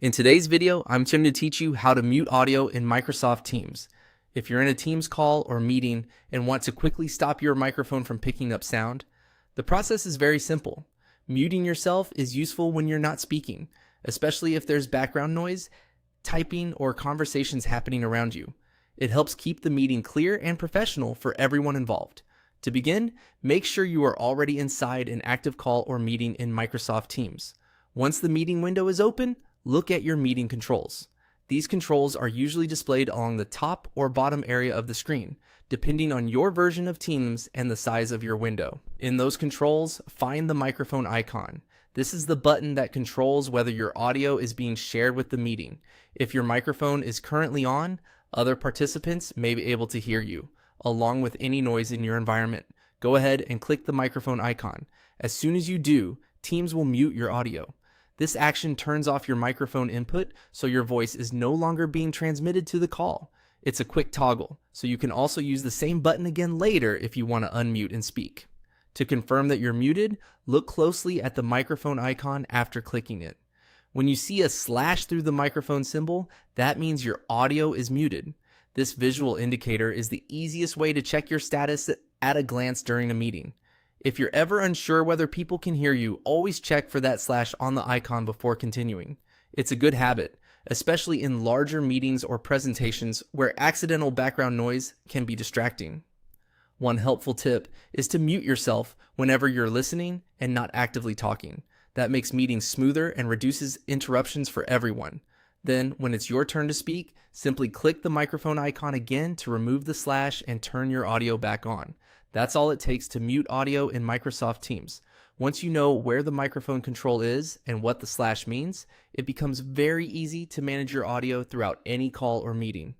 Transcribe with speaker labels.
Speaker 1: In today's video, I'm going to teach you how to mute audio in Microsoft Teams. If you're in a Teams call or meeting and want to quickly stop your microphone from picking up sound, the process is very simple. Muting yourself is useful when you're not speaking, especially if there's background noise, typing, or conversations happening around you. It helps keep the meeting clear and professional for everyone involved. To begin, make sure you are already inside an active call or meeting in Microsoft Teams. Once the meeting window is open, look at your meeting controls. These controls are usually displayed along the top or bottom area of the screen, depending on your version of Teams and the size of your window. In those controls, find the microphone icon. This is the button that controls whether your audio is being shared with the meeting. If your microphone is currently on, other participants may be able to hear you, along with any noise in your environment. Go ahead and click the microphone icon. As soon as you do, Teams will mute your audio. This action turns off your microphone input so your voice is no longer being transmitted to the call. It's a quick toggle, so you can also use the same button again later if you want to unmute and speak. To confirm that you're muted, look closely at the microphone icon after clicking it. When you see a slash through the microphone symbol, that means your audio is muted. This visual indicator is the easiest way to check your status at a glance during a meeting. If you're ever unsure whether people can hear you, always check for that slash on the icon before continuing. It's a good habit, especially in larger meetings or presentations where accidental background noise can be distracting. One helpful tip is to mute yourself whenever you're listening and not actively talking. That makes meetings smoother and reduces interruptions for everyone. Then, when it's your turn to speak, simply click the microphone icon again to remove the slash and turn your audio back on. That's all it takes to mute audio in Microsoft Teams. Once you know where the microphone control is and what the slash means, it becomes very easy to manage your audio throughout any call or meeting.